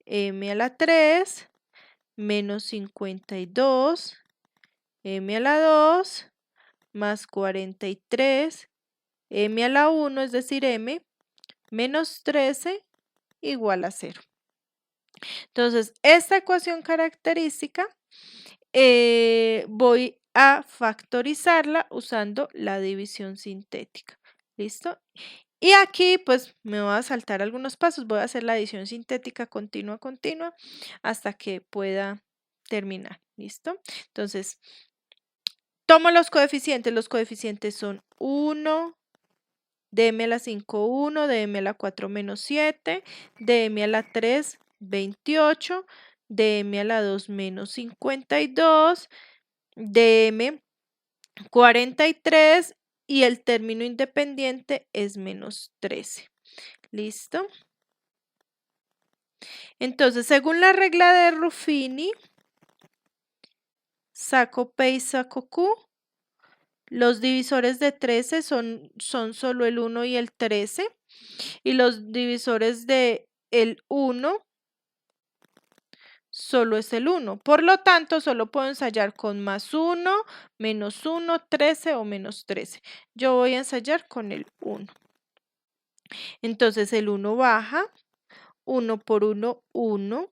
m a la 3 menos 52 m a la 2 más 43 m a la 1, es decir, m menos 13 igual a 0. Entonces, esta ecuación característica voy a factorizarla usando la división sintética. ¿Listo? Y aquí pues me voy a saltar algunos pasos, voy a hacer la adición sintética continua hasta que pueda terminar. ¿Listo? Entonces, tomo los coeficientes son 1, de m a la 5, 1, de m a la 4, menos 7, de m a la 3, 28, de m a la 2, menos 52, de m 43 y el término independiente es menos 13. ¿Listo? Entonces, según la regla de Ruffini, saco P y saco Q. Los divisores de 13 son solo el 1 y el 13. Y los divisores de el 1 solo es el 1. Por lo tanto, solo puedo ensayar con más 1, menos 1, 13 o menos 13. Yo voy a ensayar con el 1. Entonces, el 1 baja, 1 por 1, 1.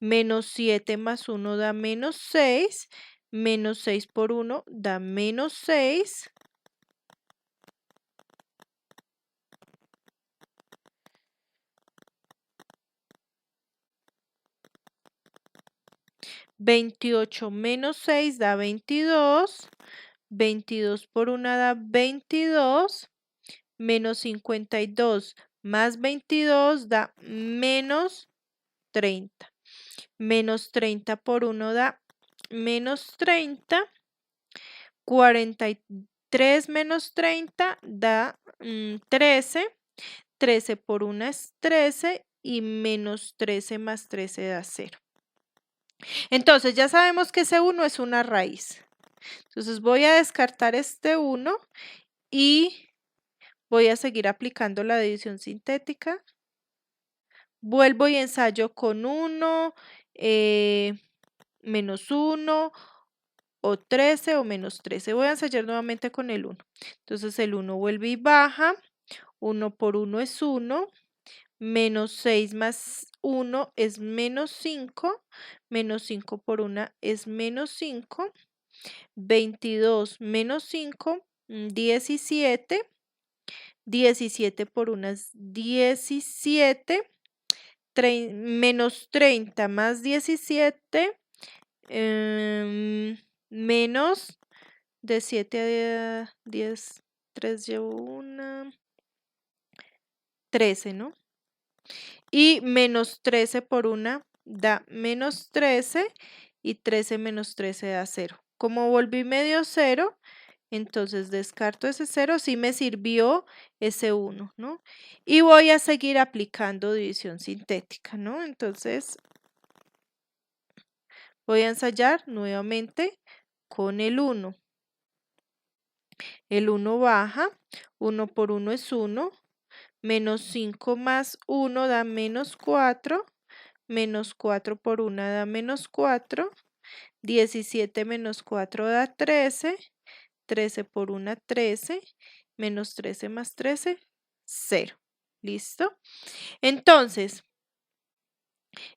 Menos 7 más 1 da menos 6. Menos 6 por 1 da menos 6. 28 menos 6 da 22. 22 por 1 da 22. Menos 52 más 22 da menos 30. Menos 30 por 1 da menos 30. 43 menos 30 da 13. 13 por 1 es 13 y menos 13 más 13 da 0. Entonces ya sabemos que ese 1 es una raíz. Entonces voy a descartar este 1 y voy a seguir aplicando la división sintética. Vuelvo y ensayo con 1, menos 1, o 13 o menos 13. Voy a ensayar nuevamente con el 1. Entonces el 1 vuelve y baja. 1 por 1 es 1. Menos 6 más 1 es menos 5. Menos 5 por 1 es menos 5. 22 menos 5, 17. 17 por 1 es 17. Menos 30 más 17. Menos de 7 a 10, 3 llevo 1, 13, ¿no? Y menos 13 por 1 da menos 13 y 13 menos 13 da 0. Como volví medio 0, entonces descarto ese 0, sí me sirvió ese 1, ¿no? Y voy a seguir aplicando división sintética, ¿no? Entonces voy a ensayar nuevamente con el 1. El 1 baja, 1 por 1 es 1, menos 5 más 1 da menos 4, menos 4 por 1 da menos 4, 17 menos 4 da 13, 13 por 1 13, menos 13 más 13, 0. ¿Listo? Entonces,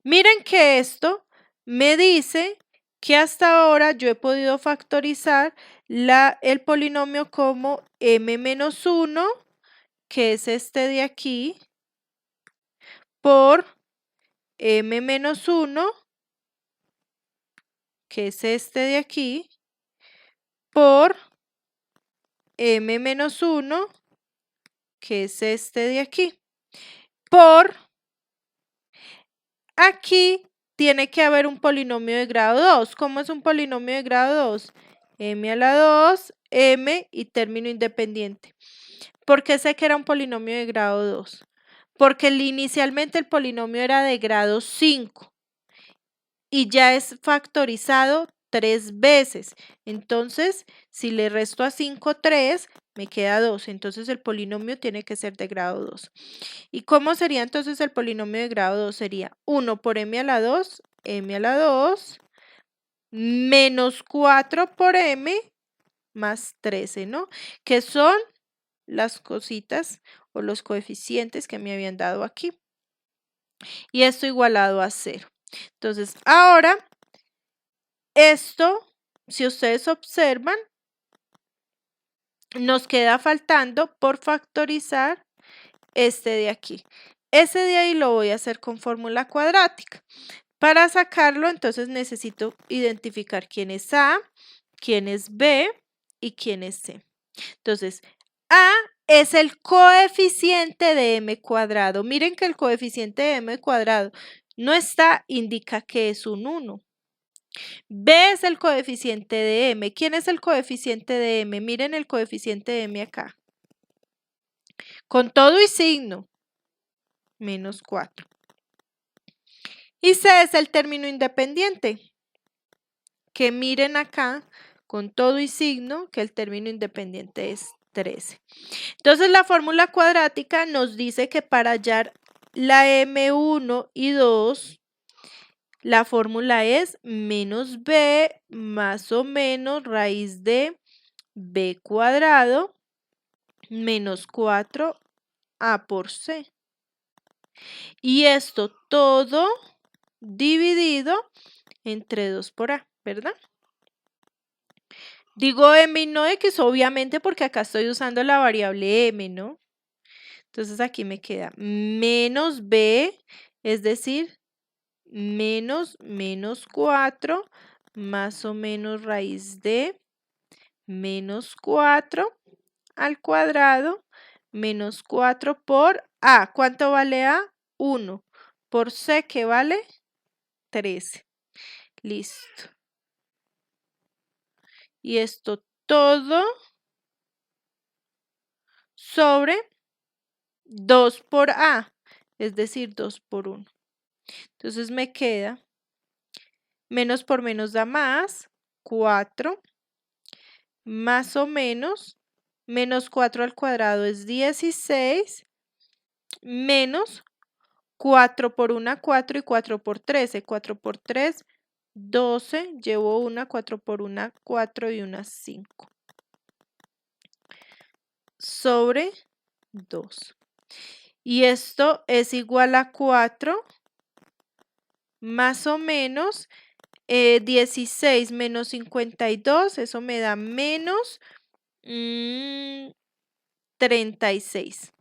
miren que esto me dice que hasta ahora yo he podido factorizar el polinomio como m menos 1, que es este de aquí, por m menos 1, que es este de aquí, por m menos 1, que es este de aquí, por aquí tiene que haber un polinomio de grado 2. ¿Cómo es un polinomio de grado 2? M a la 2, m y término independiente. ¿Por qué sé que era un polinomio de grado 2? Porque inicialmente el polinomio era de grado 5 y ya es factorizado 3 veces. Entonces, si le resto a 5 3, me queda 2. Entonces, el polinomio tiene que ser de grado 2. ¿Y cómo sería entonces el polinomio de grado 2? Sería 1 por m a la 2, m a la 2, menos 4 por m más 13, ¿no? Que son las cositas o los coeficientes que me habían dado aquí. Y esto igualado a 0. Entonces, ahora, esto, si ustedes observan, nos queda faltando por factorizar este de aquí. Ese de ahí lo voy a hacer con fórmula cuadrática. Para sacarlo, entonces necesito identificar quién es A, quién es B y quién es C. Entonces, A es el coeficiente de m cuadrado. Miren que el coeficiente de m cuadrado no está, indica que es un 1. B es el coeficiente de m. ¿Quién es el coeficiente de m? Miren el coeficiente de m acá. Con todo y signo, menos 4. Y C es el término independiente. Que miren acá, con todo y signo, que el término independiente es 13. Entonces, la fórmula cuadrática nos dice que para hallar la m1 y 2, la fórmula es menos b más o menos raíz de b cuadrado menos 4a por c. Y esto todo dividido entre 2 por A, ¿verdad? Digo m y no x, obviamente, porque acá estoy usando la variable m, ¿no? Entonces aquí me queda menos b, es decir, menos 4 más o menos raíz de menos 4 al cuadrado menos 4 por a. ¿Cuánto vale a? 1. Por c, ¿qué vale? 13. Listo. Y esto todo sobre 2 por a, es decir, 2 por 1. Entonces me queda menos por menos da más, 4, más o menos 4 al cuadrado es 16, menos 4 por 1, 4 y 4 por 13. 4 por 3, 12. Llevo 1, 4 por 1, 4 y 1, 5. Sobre 2. Y esto es igual a 4 más o menos 16 menos 52. Eso me da menos 36.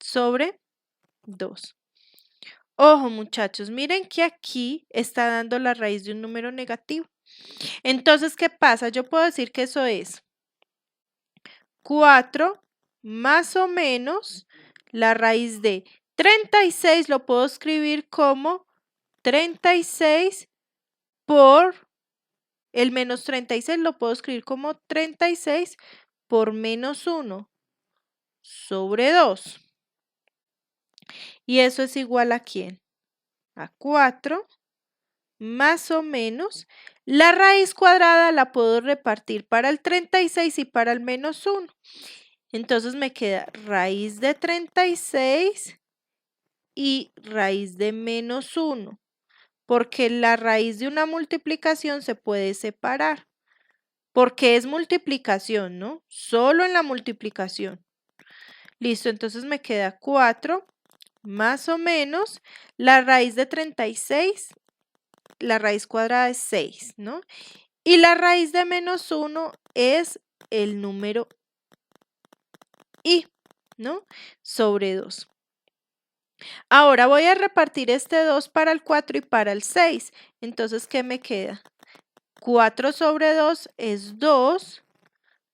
Sobre 2. Ojo, muchachos, miren que aquí está dando la raíz de un número negativo. Entonces, ¿qué pasa? Yo puedo decir que eso es 4 más o menos la raíz de 36, lo puedo escribir como 36 por el menos 36, lo puedo escribir como 36 por menos 1 sobre 2. ¿Y eso es igual a quién? A 4 más o menos. La raíz cuadrada la puedo repartir para el 36 y para el menos 1. Entonces me queda raíz de 36 y raíz de menos 1, porque la raíz de una multiplicación se puede separar, porque es multiplicación, ¿no? Solo en la multiplicación. Listo, entonces me queda 4 más o menos la raíz de 36, la raíz cuadrada es 6, ¿no? Y la raíz de menos 1 es el número i, ¿no? Sobre 2. Ahora voy a repartir este 2 para el 4 y para el 6. Entonces, ¿qué me queda? 4 sobre 2 es 2,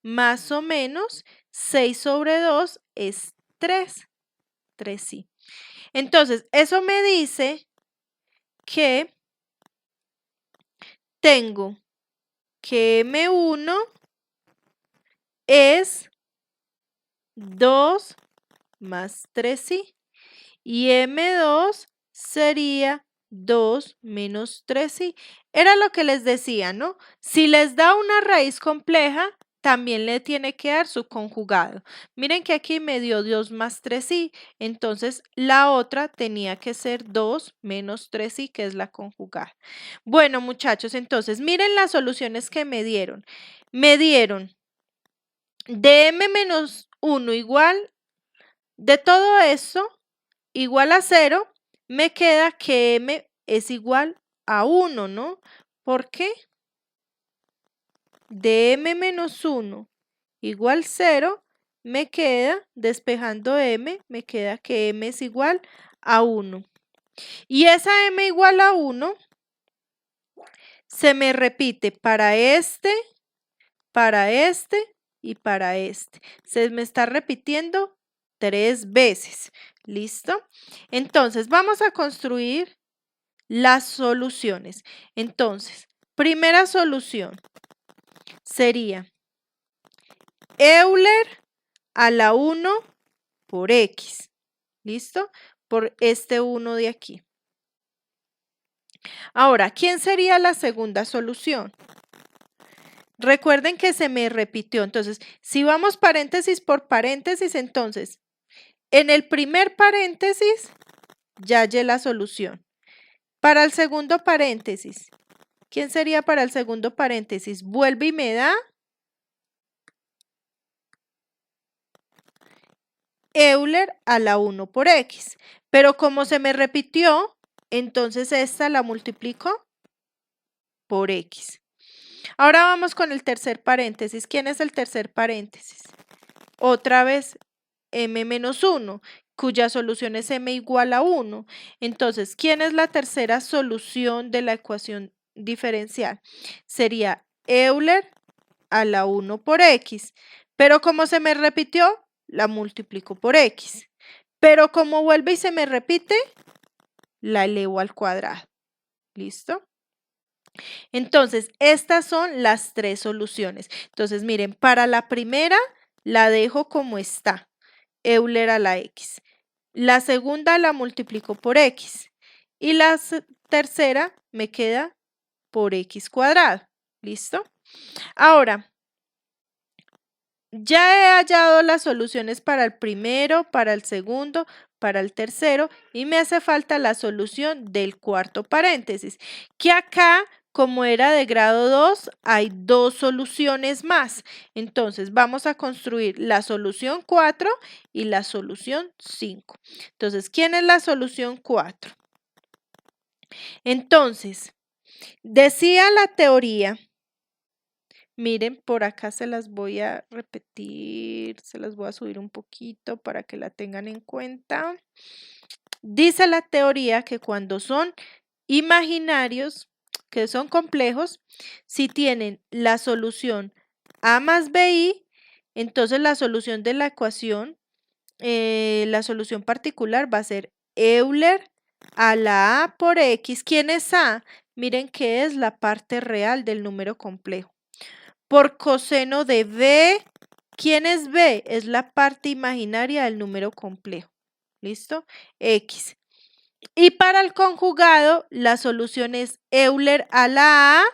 más o menos 6 sobre 2 es 3. 3 sí. Entonces, eso me dice que tengo que M1 es 2 más 3i y M2 sería 2 menos 3i. Era lo que les decía, ¿no? Si les da una raíz compleja, también le tiene que dar su conjugado. Miren que aquí me dio 2 más 3i, entonces la otra tenía que ser 2 menos 3i, que es la conjugada. Bueno, muchachos, entonces miren las soluciones que me dieron. Me dieron de m menos 1 igual, de todo eso, igual a 0, me queda que m es igual a 1, ¿no? ¿Por qué? De m menos 1 igual 0, me queda, despejando m, me queda que m es igual a 1. Y esa m igual a 1 se me repite para este y para este. Se me está repitiendo 3 veces. ¿Listo? Entonces, vamos a construir las soluciones. Entonces, primera solución sería Euler a la 1 por x. ¿Listo? Por este 1 de aquí. Ahora, ¿quién sería la segunda solución? Recuerden que se me repitió. Entonces, si vamos paréntesis por paréntesis, entonces, en el primer paréntesis ya hallé la solución. Para el segundo paréntesis, ¿quién sería para el segundo paréntesis? Vuelve y me da Euler a la 1 por X. Pero como se me repitió, entonces esta la multiplico por X. Ahora vamos con el tercer paréntesis. ¿Quién es el tercer paréntesis? Otra vez m menos 1, cuya solución es m igual a 1. Entonces, ¿quién es la tercera solución de la ecuación diferencial? Sería Euler a la 1 por X. Pero como se me repitió, la multiplico por X. Pero como vuelve y se me repite, la elevo al cuadrado. ¿Listo? Entonces, estas son las tres soluciones. Entonces, miren, para la primera la dejo como está, Euler a la X. La segunda la multiplico por X. Y la tercera me queda por X cuadrado. ¿Listo? Ahora, ya he hallado las soluciones para el primero, para el segundo, para el tercero y me hace falta la solución del cuarto paréntesis, que acá, como era de grado 2, hay dos soluciones más. Entonces, vamos a construir la solución 4 y la solución 5. Entonces, ¿quién es la solución 4? Entonces, decía la teoría. Miren, por acá se las voy a repetir, se las voy a subir un poquito para que la tengan en cuenta. Dice la teoría que cuando son imaginarios, que son complejos, si tienen la solución a más bi, entonces la solución de la ecuación, la solución particular va a ser Euler a la a por x. ¿Quién es a? Miren que es la parte real del número complejo. Por coseno de b, ¿quién es b? Es la parte imaginaria del número complejo. ¿Listo? X. Y para el conjugado, la solución es Euler a la a,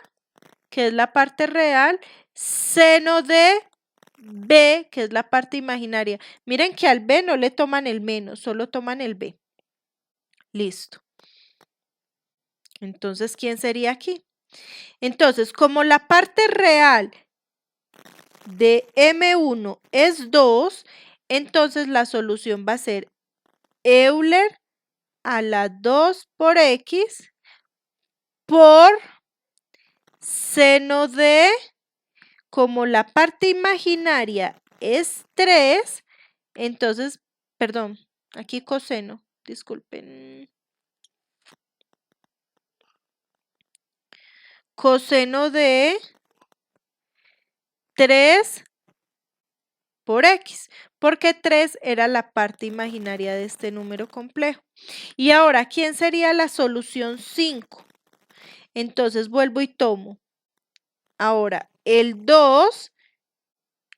que es la parte real, seno de b, que es la parte imaginaria. Miren que al b no le toman el menos, solo toman el b. Listo. Entonces, ¿quién sería aquí? Entonces, como la parte real de M1 es 2, entonces la solución va a ser Euler a la 2 por X por seno de, como la parte imaginaria es 3, entonces, perdón, aquí coseno, disculpen. Coseno de 3 por X, porque 3 era la parte imaginaria de este número complejo. Y ahora, ¿quién sería la solución 5? Entonces vuelvo y tomo ahora el 2,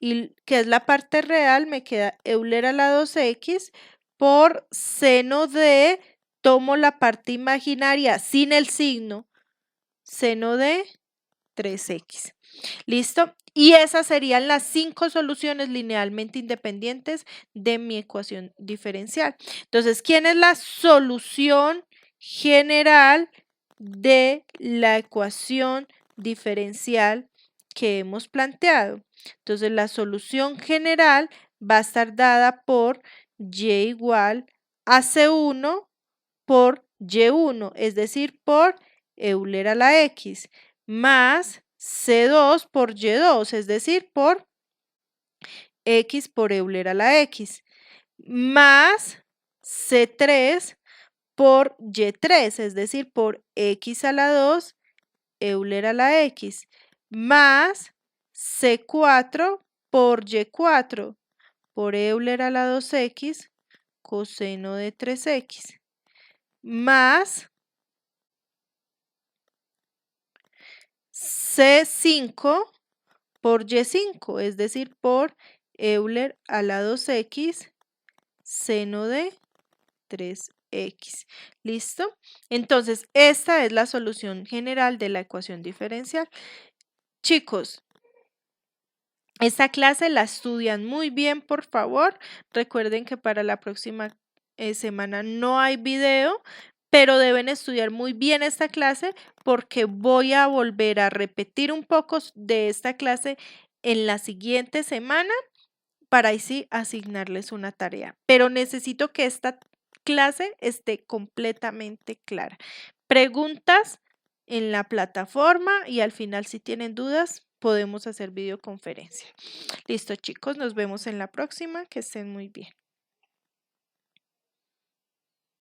y, que es la parte real, me queda Euler a la 2x por seno de, tomo la parte imaginaria sin el signo, seno de 3x. ¿Listo? Y esas serían las 5 soluciones linealmente independientes de mi ecuación diferencial. Entonces, ¿quién es la solución general de la ecuación diferencial que hemos planteado? Entonces, la solución general va a estar dada por y igual a C1 por Y1, es decir, por Euler a la X, más C2 por Y2, es decir, por X por Euler a la X, más C3 por Y3, es decir, por X a la 2, Euler a la X, más C4 por Y4, por Euler a la 2X, coseno de 3X, más C5 por Y5, es decir, por Euler a la 2X, seno de 3X. ¿Listo? Entonces, esta es la solución general de la ecuación diferencial. Chicos, esta clase la estudian muy bien, por favor. Recuerden que para la próxima semana no hay video, pero deben estudiar muy bien esta clase porque voy a volver a repetir un poco de esta clase en la siguiente semana para ahí sí asignarles una tarea. Pero necesito que esta clase esté completamente clara. Preguntas en la plataforma y al final si tienen dudas podemos hacer videoconferencia. Listo chicos, nos vemos en la próxima, que estén muy bien.